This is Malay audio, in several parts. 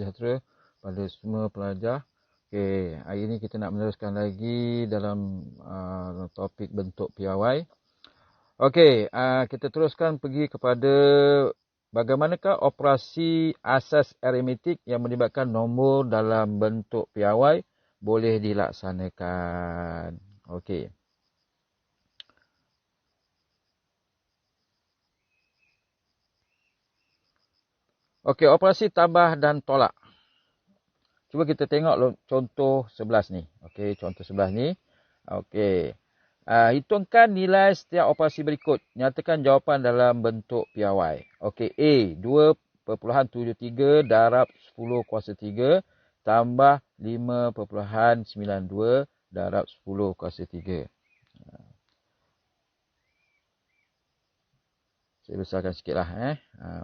sejahtera pada semua pelajar. Okey, hari ini kita nak meneruskan lagi dalam topik bentuk piawai. Okey, kita teruskan pergi kepada bagaimanakah operasi asas aritmetik yang melibatkan nombor dalam bentuk piawai boleh dilaksanakan. Okey. Okey, operasi tambah dan tolak. Cuba kita tengok contoh 11 ni. Okey, contoh 11 ni. Okey. Hitungkan nilai setiap operasi berikut. Nyatakan jawapan dalam bentuk piawai. Okey, A 2.73 darab 10 kuasa 3 tambah 5.92 darab 10 kuasa 3. Saya besarkan sikit lah.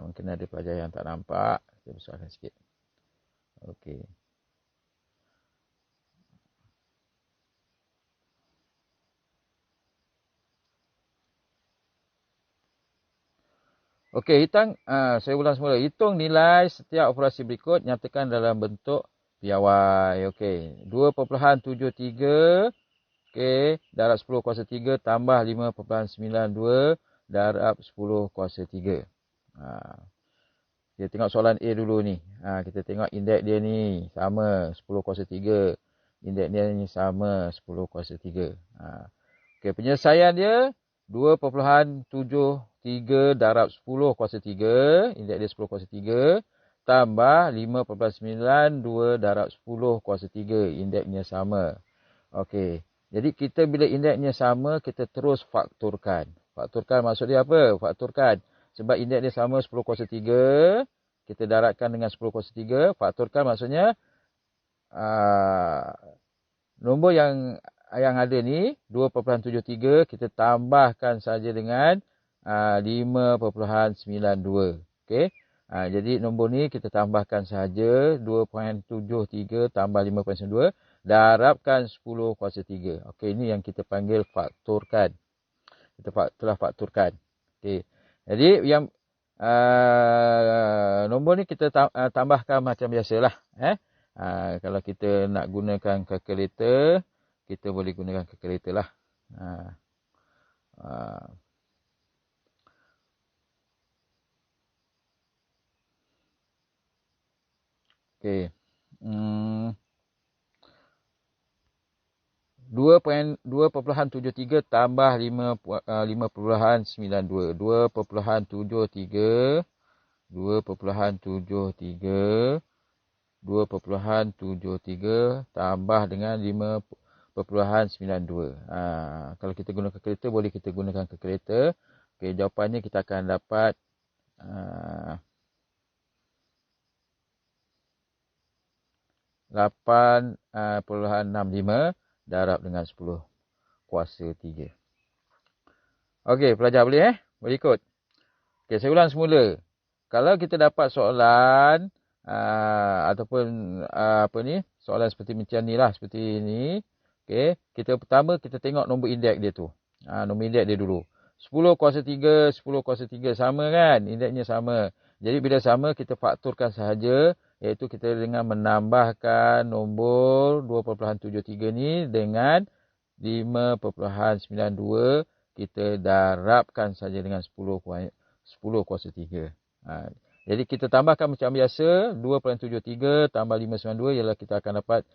Mungkin ada pelajar yang tak nampak. Saya besarkan sikit. Okey. Okey, saya ulang semula. Hitung nilai setiap operasi berikut, nyatakan dalam bentuk piawai. Okey, 2.73 darab 10 kuasa 3 tambah 5.92 darab 10 kuasa 3. Kita tengok soalan A dulu ni. Kita tengok indeks dia ni sama 10 kuasa 3. Indeks dia ni sama 10 kuasa 3. Okey, penyelesaian dia 2.73 darab 10 kuasa 3. Indeks dia 10 kuasa 3. Tambah 5.92 darab 10 kuasa 3. Indeksnya sama. Okey. Jadi kita bila indeksnya sama, kita terus fakturkan. Fakturkan maksud dia apa? Fakturkan. Sebab indeks dia sama 10 kuasa 3. Kita darabkan dengan 10 kuasa 3. Fakturkan maksudnya nombor yang ada ni 2.73 kita tambahkan saja dengan 5.92. Okey. Jadi nombor ni kita tambahkan saja 2.73 tambah 5.92 darabkan 10 kuasa 3. Okey, ini yang kita panggil fakturkan. Kita telah fakturkan. Okey. Jadi yang nombor ni kita tambahkan macam biasalah. Kalau kita nak gunakan kalkulator, kita boleh gunakan kalkulator lah. Okey. 2.73 tambah 5.92. 2.73 tambah dengan 5.92. Kalau kita guna kalkulator, boleh kita gunakan kalkulator. Okey, jawapannya kita akan dapat 8.65 darab dengan 10 kuasa 3. Okey, pelajar boleh Boleh ikut. Okey, saya ulang semula. Kalau kita dapat soalan ataupun soalan seperti macam ni lah, seperti ini. Okey, pertama kita tengok nombor indeks dia tu. Nombor indeks dia dulu. 10 kuasa 3, 10 kuasa 3 sama kan? Indeksnya sama. Jadi bila sama, kita fakturkan sahaja. Iaitu kita dengan menambahkan nombor 2.73 ni dengan 5.92. Kita darabkan saja dengan 10 kuasa 3. Jadi kita tambahkan macam biasa. 2.73 tambah 5.92 ialah kita akan dapat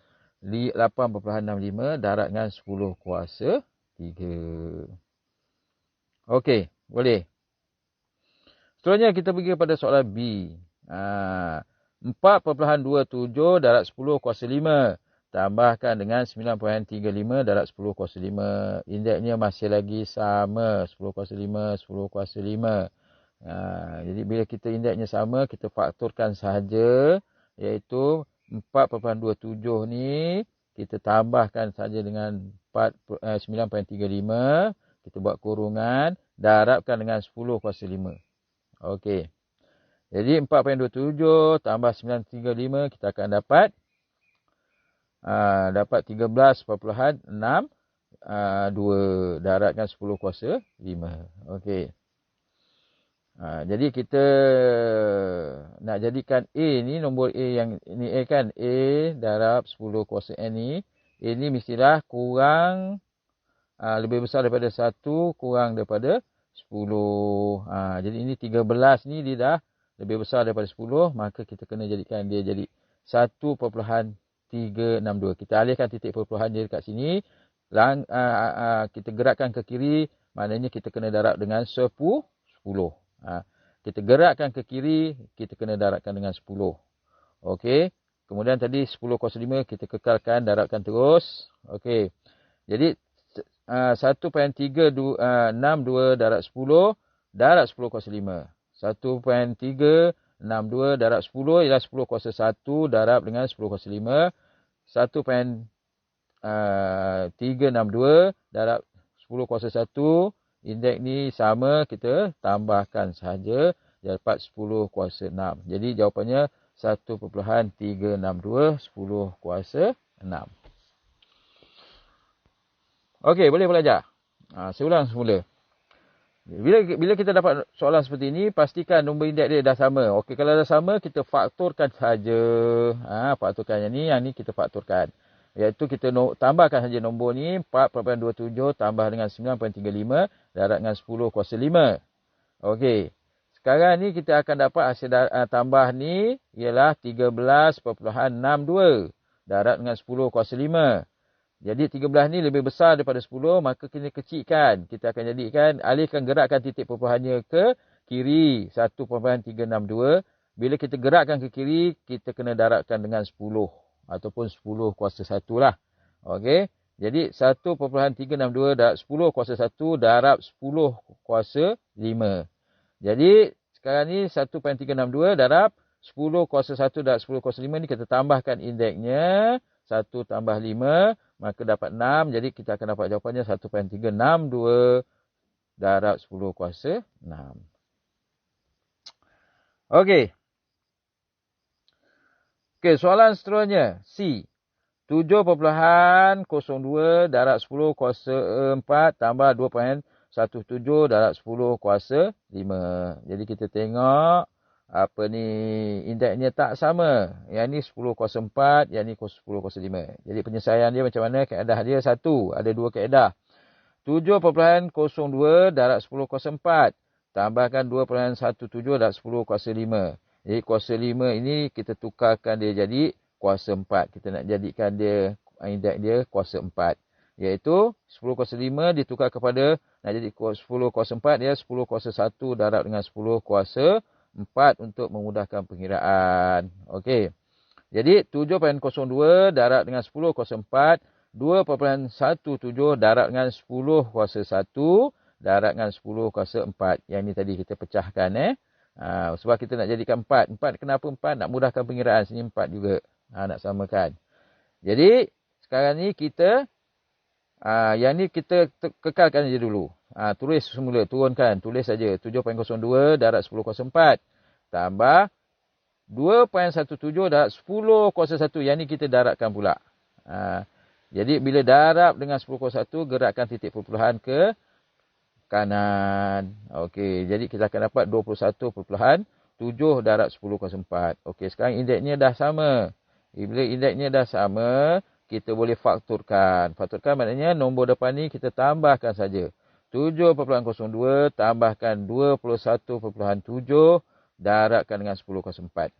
8.65 darab dengan 10 kuasa 3. Okey, boleh. Seterusnya kita pergi kepada soalan B. 4.27 darab 10 kuasa 5. Tambahkan dengan 9.35 darab 10 kuasa 5. Indeksnya masih lagi sama. 10 kuasa 5, 10 kuasa 5. Jadi bila kita indeksnya sama, kita fakturkan sahaja. Iaitu 4.27 ni, kita tambahkan saja dengan 9.35. Kita buat kurungan. Darabkan dengan 10 kuasa 5. Okey. Jadi 4.27 tambah 9.35 kita akan dapat 13.62 darabkan 10 kuasa 5. Okey. Jadi kita nak jadikan A ni, nombor A yang ni A kan. A darab 10 kuasa N ni. A ni mestilah kurang, lebih besar daripada 1 kurang daripada 10. Jadi ini 13 ni dia dah lebih besar daripada 10. Maka kita kena jadikan dia jadi 1.362. Kita alihkan titik perpuluhan dia dekat sini. Kita gerakkan ke kiri. Maknanya kita kena darab dengan 10. Kita gerakkan ke kiri, kita kena darabkan dengan 10. Okey. Kemudian tadi 10 kuasa 5 kita kekalkan, darabkan terus. Okey. Jadi 1.362 darab 10 kuasa 5. 1.362 darab 10 ialah 10 kuasa 1 darab dengan 10 kuasa 5. 1.362 darab 10 kuasa 1. Indeks ni sama, kita tambahkan sahaja. Dapat 10 kuasa 6. Jadi jawapannya 1.362 10 kuasa 6. Okey, boleh belajar. Saya ulang semula. Bila kita dapat soalan seperti ini, pastikan nombor indeks dia dah sama. Okey, kalau dah sama, kita faktorkan sahaja. Faktorkan yang ni kita faktorkan. Iaitu kita tambahkan saja nombor ni 4.27 tambah dengan 9.35 darab dengan 10 kuasa 5. Okey. Sekarang ni kita akan dapat hasil tambah ni ialah 13.62 darab dengan 10 kuasa 5. Jadi 13 ni lebih besar daripada 10, maka kena kecilkan. Kita akan jadikan, alihkan gerakkan titik perpuluhannya ke kiri 1.362. Bila kita gerakkan ke kiri, kita kena darabkan dengan 10. Ataupun 10 kuasa 1 lah. Okey. Jadi 1.362 darab 10 kuasa 1 darab 10 kuasa 5. Jadi sekarang ni 1.362 darab 10 kuasa 1 darab 10 kuasa 5 ni kita tambahkan indeksnya. 1 tambah 5 maka dapat 6. Jadi kita akan dapat jawapannya 1.362 darab 10 kuasa 6. Okey. Okey, soalan seterusnya. C. 7.02 darab 10 kuasa 4 tambah 2.17 darab 10 kuasa 5. Jadi kita tengok apa ni, indeksnya tak sama. Yang ni 10 kuasa 4, yang ni 10 kuasa 5. Jadi penyelesaian dia macam mana? Kaedah dia satu. Ada dua kaedah. 7.02 darab 10 kuasa 4 tambahkan 2.17 darab 10 kuasa 5. Jadi kuasa 5 ini kita tukarkan dia jadi kuasa 4. Kita nak jadikan dia indeks dia kuasa 4. Iaitu 10 kuasa 5 ditukar kepada, nak jadi 10 kuasa 4 dia 10 kuasa 1 darab dengan 10 kuasa 4 untuk memudahkan pengiraan. Okey. Jadi 7.02 darab dengan 10 kuasa 4. 2.17 darab dengan 10 kuasa 1 darab dengan 10 kuasa 4. Yang ni tadi kita pecahkan. Sebab kita nak jadikan 4. 4 kenapa 4? Nak mudahkan pengiraan. Sini 4 juga. Nak samakan. Jadi sekarang ni kita yang ni kita kekalkan saja dulu. Tulis semula. Turunkan. Tulis saja. 7.02 darab 10 kuasa 4. Tambah 2.17 darab 10 kuasa 1. Yang ni kita darabkan pula. Jadi bila darab dengan 10 kuasa 1, gerakkan titik perpuluhan ke kanan. Okey, jadi kita akan dapat 21.7 darab 10 kuasa 4. Okey, sekarang indeksnya dah sama. Bila indeksnya dah sama, kita boleh faktorkan. Faktorkan maknanya nombor depan ni kita tambahkan saja. 7.02 tambahkan 21.7 darabkan dengan 10 kuasa 4.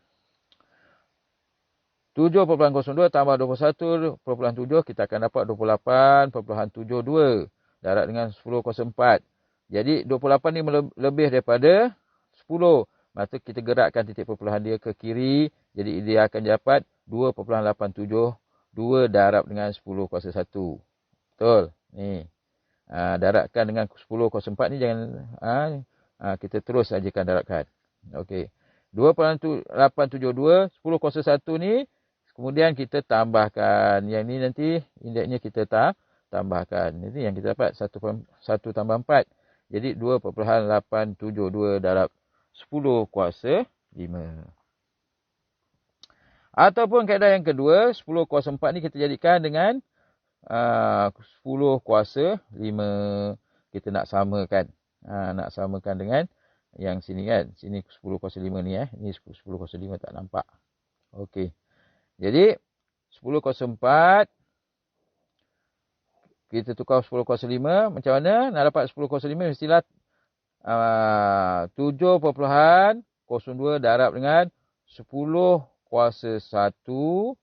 7.02 tambah 21.7 kita akan dapat 28.72 darab dengan 10 kuasa 4. Jadi 28 ni lebih daripada 10. Maka kita gerakkan titik perpuluhan dia ke kiri. Jadi dia akan dapat 2.872 darab dengan 10 kuasa 1. Betul? Ni. Darabkan dengan 10 kuasa 4 ni jangan kita terus sajakan darabkan. Okey. 2.872 10 kuasa 1 ni kemudian kita tambahkan. Yang ni nanti indeksnya kita tambahkan. Ini yang kita dapat 1 tambah 4. Jadi 2.872 darab 10 kuasa 5. Ataupun kaedah yang kedua, 10 kuasa 4 ni kita jadikan dengan 10 kuasa 5. Kita nak samakan. Nak samakan dengan Yang sini kan. Sini 10 kuasa 5 ni. Ni 10 kuasa 5 tak nampak. Okey. Jadi 10 kuasa 4. Kita tukar 10 kuasa 5. Macam mana? Nak dapat 10 kuasa 5 mestilah 7.02 darab dengan 10 kuasa 1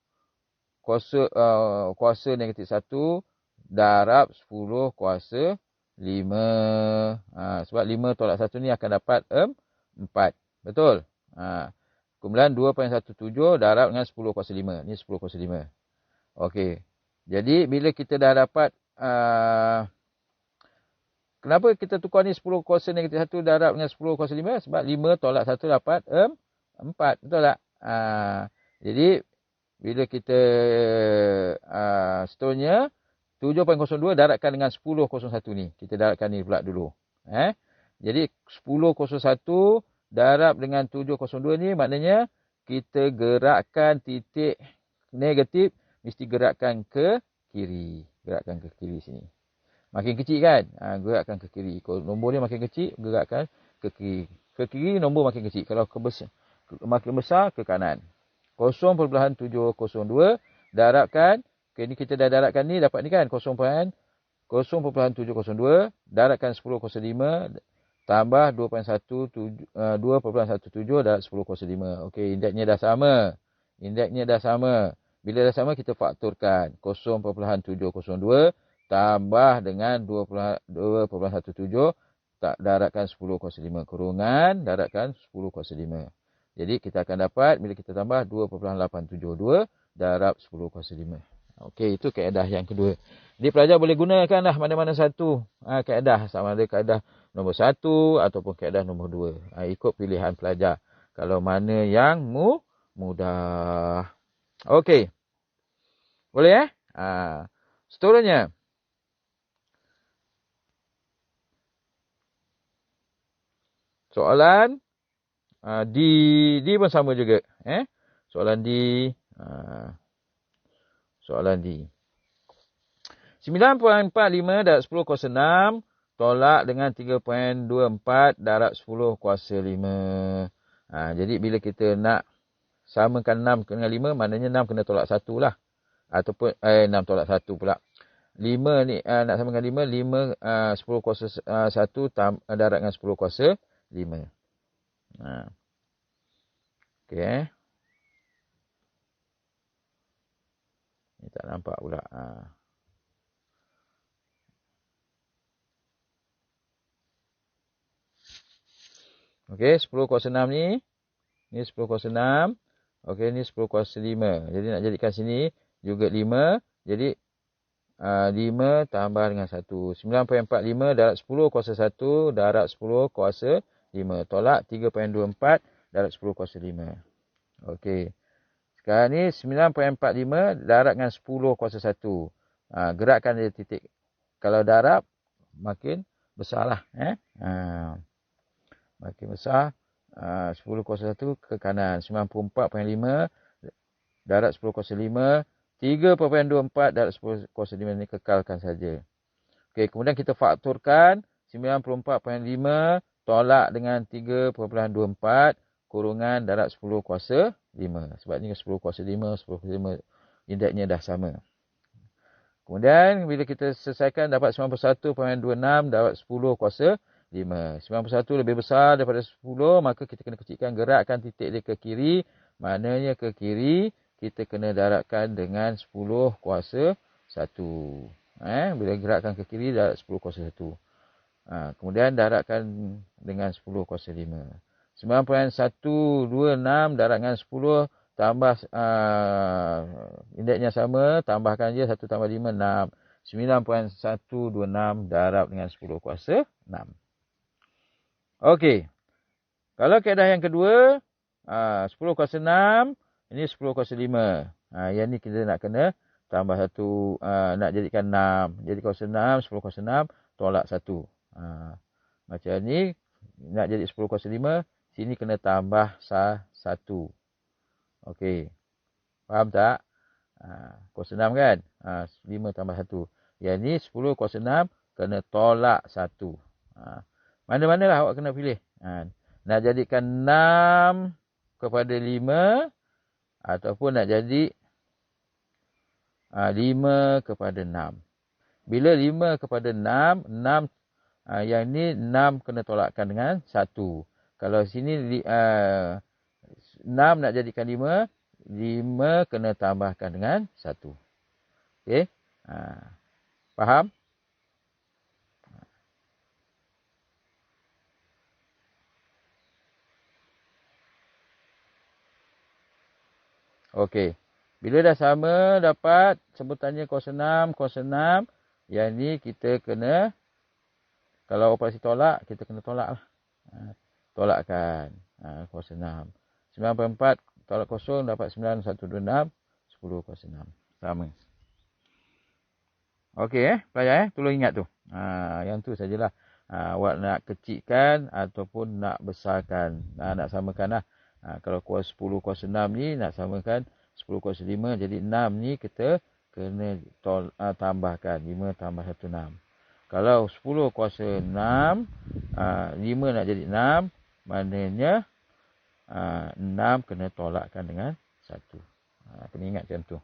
kuasa negatif 1 darab 10 kuasa 5. Sebab 5 tolak 1 ni akan dapat 4. Betul? Kumpulan 2.17 darab dengan 10 kuasa 5. Ni 10 kuasa 5. Okey. Jadi bila kita dah dapat kenapa kita tukar ni 10 kuasa negatif 1 darab dengan 10 kuasa 5? Sebab 5 tolak 1 dapat 4. Betul tak? Jadi bila kita seterusnya 7.02 darabkan dengan 10.01 ni. Kita darabkan ni pula dulu. Jadi 10.01 darab dengan 7.02 ni maknanya kita gerakkan titik negatif mesti gerakkan ke kiri. Gerakkan ke kiri sini. Makin kecil kan? Gerakkan ke kiri. Kalau nombor ni makin kecil, gerakkan ke kiri. Ke kiri nombor makin kecil. Kalau makin besar ke kanan. 0.702 darabkan. Okay, ni kita dah darabkan ni dapat ni kan 0.702 darabkan 10 kuasa 5 tambah 2.17 darab 10 kuasa 5. Okey, indeksnya dah sama. Indeksnya dah sama. Bila dah sama kita fakturkan 0.702 tambah dengan 2.17 darabkan 10 kuasa 5 kurungan darabkan 10 kuasa 5. Jadi kita akan dapat bila kita tambah 2.872 darab 10 kuasa 5. Okey, itu kaedah yang kedua. Jadi pelajar boleh gunakan lah mana-mana satu kaedah. Sama ada kaedah nombor 1 ataupun kaedah nombor 2. Ikut pilihan pelajar. Kalau mana yang mudah. Okey. Boleh seterusnya. Soalan D pun sama juga. Soalan D. Soalan D. 9.45 darab 10 kuasa 6 tolak dengan 3.24 darab 10 kuasa 5. Jadi bila kita nak samakan 6 dengan 5, maknanya 6 kena tolak 1 lah. Ataupun 6 tolak 1 pula. 5 ni nak samakan 5, 10 kuasa 1 darab dengan 10 kuasa 5. Okey. Ni tak nampak pula. Okey, 10 kuasa 6 ni. Ni 10 kuasa 6. Okey, ni 10 kuasa 5. Jadi nak jadikan sini juga 5. Jadi 5 tambah dengan 1. 9.45 darab 10 kuasa 1 darab 10 kuasa 5. Tolak 3.24 darab 10 kuasa 5. Okey. Sekarang ni 9.45 darab dengan 10 kuasa 1. Gerakkan dia titik. Kalau darab, makin besarlah. Makin besar. 10 kuasa 1 ke kanan. 94.5 darab 10 kuasa 5. 3.24 darab 10 kuasa 5 ni kekalkan saja. Okey, kemudian kita fakturkan 94.5 tolak dengan 3.24 kurungan darab 10 kuasa 5. Sebab ni 10 kuasa 5, 10 kuasa 5 indeksnya dah sama. Kemudian bila kita selesaikan dapat 91.26 darab 10 kuasa 5. 91 lebih besar daripada 10, maka kita kena kecilkan, gerakkan titik dia ke kiri. Maknanya ke kiri, kita kena darabkan dengan 10 kuasa 1. Bila gerakkan ke kiri, darab 10 kuasa 1. Kemudian darabkan dengan 10 kuasa 5. 9.126 darab dengan 10 tambah indeksnya sama, tambahkan je 1 tambah 5, 6. 9.126 darab dengan 10 kuasa 6. Okey. Kalau kaedah yang kedua, 10 kuasa 6, ini 10 kuasa 5. Yang ni kita nak kena tambah 1, nak jadikan 6. Jadi kuasa 6, 10 kuasa 6, tolak 1. Macam ni, nak jadi 10 kuasa 5, sini kena tambah 1. Okey. Faham tak? Kuasa 6 kan? 5 tambah 1. Yang ni 10 kuasa 6 kena tolak 1. Mana-manalah awak kena pilih. Nak jadikan 6 kepada 5 ataupun nak jadi 5 kepada 6. Bila 5 kepada 6, yang ni 6 kena tolakkan dengan 1. Kalau sini 6 nak jadikan 5, 5 kena tambahkan dengan 1. Okey? Faham? Okey. Bila dah sama dapat sebutannya kuasa 6, yang ni kita kena, kalau operasi tolak, kita kena tolak lah. Tolakkan. Kuasa 6. 9/4 tolak kosong dapat 9, 1, 2, 6. 10 kuasa 6. Sama. Okey pelajar tolong ingat tu. Yang tu sajalah. Awak nak kecilkan ataupun nak besarkan. Nak samakan lah. Kalau kuasa 10 kuasa 6 ni nak samakan 10 kuasa 5. Jadi 6 ni kita kena tambahkan. 5 tambah 1, 6. Kalau 10 kuasa 6, 5 nak jadi 6. Maknanya 6 kena tolakkan dengan 1. Kena ingat macam tu.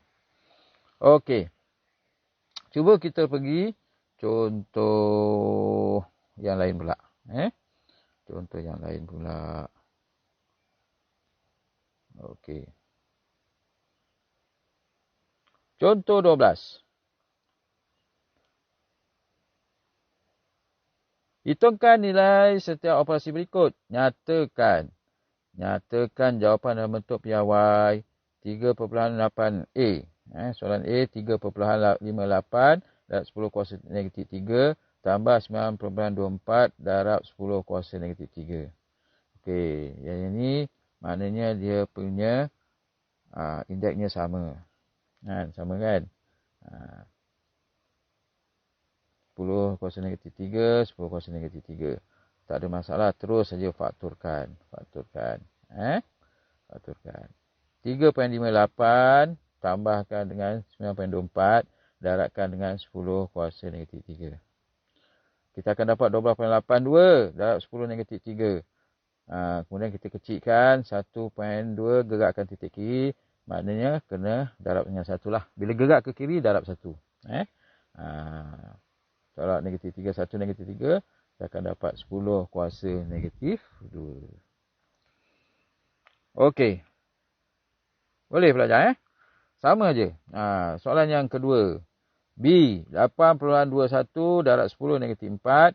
Okey. Cuba kita pergi contoh yang lain pula. Contoh yang lain pula. Okey. Contoh 12. Hitungkan nilai setiap operasi berikut. Nyatakan jawapan dalam bentuk piawai 3.8a. Soalan A 3.58 darab 10 kuasa negatif 3 tambah 9.24 darab 10 kuasa negatif 3. Okey, yang ini maknanya dia punya indeksnya sama. Sama kan? 10 kuasa negatif 3, 10 kuasa negatif 3. Tak ada masalah, terus saja fakturkan. Fakturkan. 3.58 tambahkan dengan 9.24 darabkan dengan 10 kuasa negatif 3. Kita akan dapat 12.82 darab 10 negatif 3. Kemudian kita kecilkan 1.2 gerakkan titik kiri. Maknanya kena darab dengan 1 lah. Bila gerak ke kiri, darab 1. Tolak negatif 3, 1 negatif 3. Kita akan dapat 10 kuasa negatif 2. Okey. Boleh pelajar Sama je. Soalan yang kedua. B. 8.21 darab 10 negatif 4.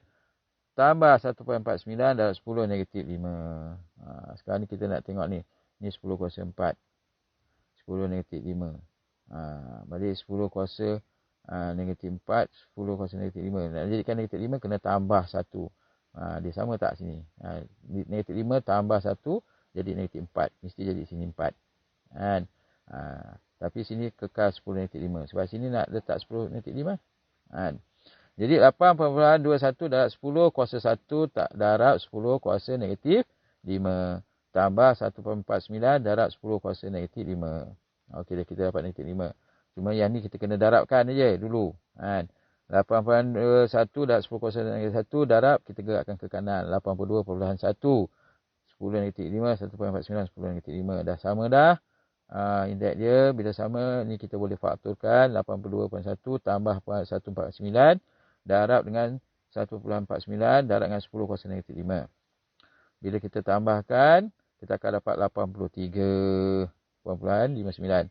Tambah 1.49 darab 10 negatif 5. Sekarang ni kita nak tengok ni. Ni 10 kuasa 4. 10 negatif 5. Balik 10 kuasa negatif 4. 10 kuasa negatif 5. Nak jadikan negatif 5 kena tambah 1. Dia sama tak sini? Negatif 5 tambah 1 jadi negatif 4. Mesti jadi sini 4. Kan? Tapi sini kekal 10 negatif 5. Sebab sini nak letak 10 negatif 5. Kan? Jadi 8.21 darab 10 kuasa 1 darab 10 kuasa negatif 5. Tambah 1.49 darab 10 kuasa negatif 5. Okey, kita dapat negatif 5. Cuma yang ni kita kena darabkan je dulu. 8.21 darab 10 kuasa negatif 1 darab, kita gerakkan ke kanan. 82.1. 10 negatif 5, 1.49, 10 negatif 5. Dah sama dah. Indeks dia bila sama, ni kita boleh fakturkan. 82.1 tambah 1.49 darab dengan 1.49 darab dengan 10 kuasa negatif 5. Bila kita tambahkan, kita akan dapat 83.59.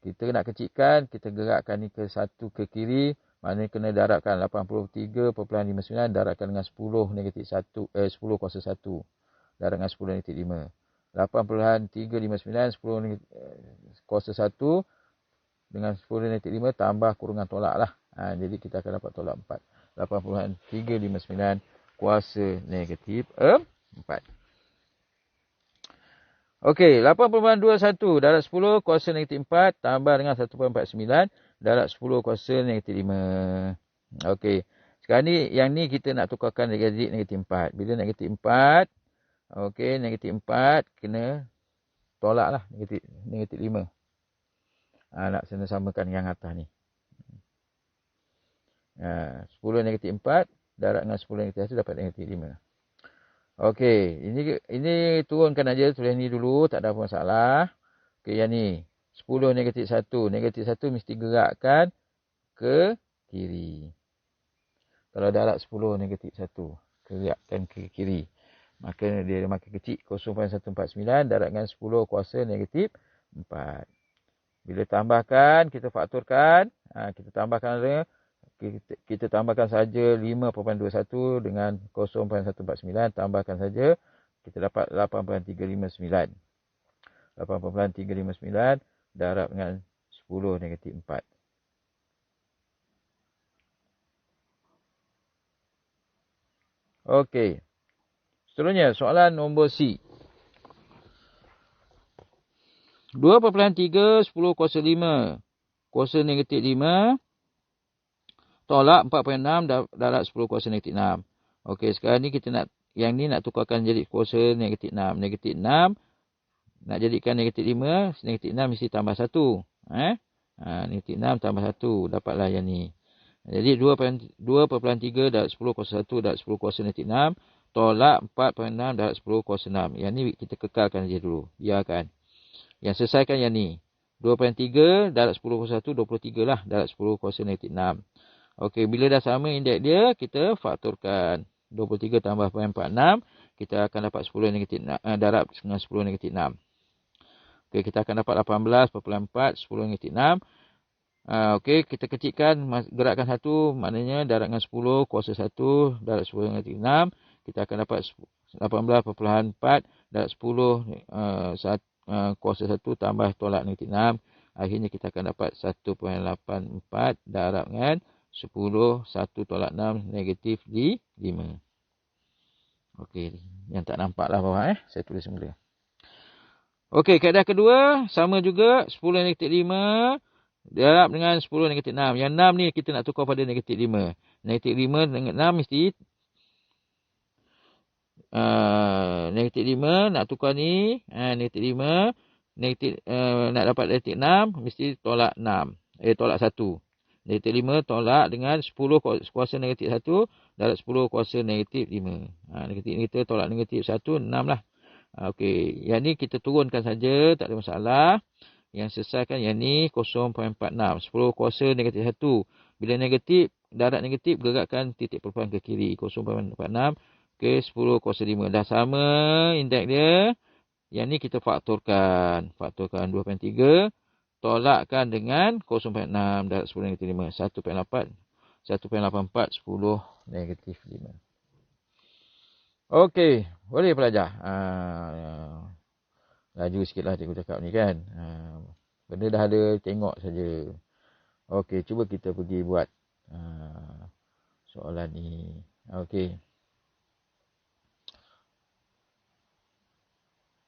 Kita nak kecilkan, kita gerakkan ni ke 1 ke kiri. Maknanya kena darabkan 83.59 darabkan dengan 10 negatif 1, 10 kuasa 1 darab dengan 10 negatif 5. 8.359 10 kuasa 1 dengan 10 negatif 5 tambah kurungan tolak lah. Jadi kita akan dapat tolak 4. 8.359 kuasa negatif 4. Okey, 8.21 darab 10 kuasa negatif 4 tambah dengan 1.49 darab 10 kuasa negatif 5. Okey, sekarang ni yang ni kita nak tukarkan jadi negatif 4. Bila negatif 4, okey, negatif 4 kena tolak lah negatif 5. Nak samakan yang atas ni. 10 negatif 4 darab dengan 10 negatif 1 dapat negatif 5. Okey, ini turunkan aja, tulis ni dulu, tak ada apa masalah. Okey, yang ni 10 negatif 1. Negatif 1 mesti gerakkan ke kiri. Kalau darab 10 negatif 1, gerakkan ke kiri. Maka dia makin kecil, 0.149 darab dengan 10 kuasa negatif 4. Bila tambahkan, kita fakturkan. Kita tambahkan kita tambahkan saja 5.21 dengan 0.149. Tambahkan saja. Kita dapat 8.359. 8.359 darab dengan 10 negatif 4. Okey. Seterusnya, soalan nombor C. 2.3 10 kuasa 5 kuasa negatif 5 tolak 4.6 darab 10 kuasa negatif 6. Okey, sekarang ni kita yang ni nak tukarkan jadi kuasa negatif 6. Negatif 6 nak jadikan negatif 5, negatif 6 mesti tambah 1. Negatif 6 tambah 1, dapatlah yang ni. Jadi 2.3 darab 10 kuasa 1 darab 10 kuasa negatif 6 tolak 4.6 darab 10 kuasa 6. Yang ni kita kekalkan saja dulu. Biarkan. Yang selesaikan yang ni. 2.3 darab 10 kuasa 1, 23 lah darab 10 kuasa negatif 6. Okey, bila dah sama indeks dia, kita fakturkan. 23 tambah 46, kita akan dapat 10 negatif 6, darab dengan 10 negatif 6. Okey, kita akan dapat 18.4, 10 negatif 6. Okey, kita kecilkan, gerakkan 1, maknanya darab dengan 10 kuasa 1, darab 10 negatif 6. Kita akan dapat 18.4 darab 10 kuasa 1 tambah tolak negatif 6. Akhirnya kita akan dapat 1.84 darab dengan 10, 1 tolak 6, negatif 5. Okey, yang tak nampak lah bawah saya tulis semula. Okey, kaedah kedua, sama juga 10 negatif 5 darab dengan 10 negatif 6. Yang 6 ni kita nak tukar pada negatif 5. Negatif 5 dengan 6 mesti negatif 5 nak tukar ni. Negatif 5, nak dapat negatif 6, mesti tolak 6. Tolak 1. Negatif 5 tolak dengan 10 kuasa negatif 1 darab 10 kuasa negatif 5. Negatif ni kita tolak negatif 1, 6 lah. Okey, yang ni kita turunkan saja, tak ada masalah. Yang selesaikan yang ni 0.46. 10 kuasa negatif 1. Bila negatif, darab negatif, gerakkan titik perempuan ke kiri. 0.46 ke 10 kuasa 5. Dah sama indeks dia. Yang ni kita fakturkan. Fakturkan 2.3. Tolakkan dengan 0.6 darab 10 negatif 5. 1.84, 10 negatif 5. Okey, boleh pelajar. Laju sikitlah cikgu cakap ni kan. Benda dah ada, tengok saja. Okey, cuba kita pergi buat soalan ni. Okey.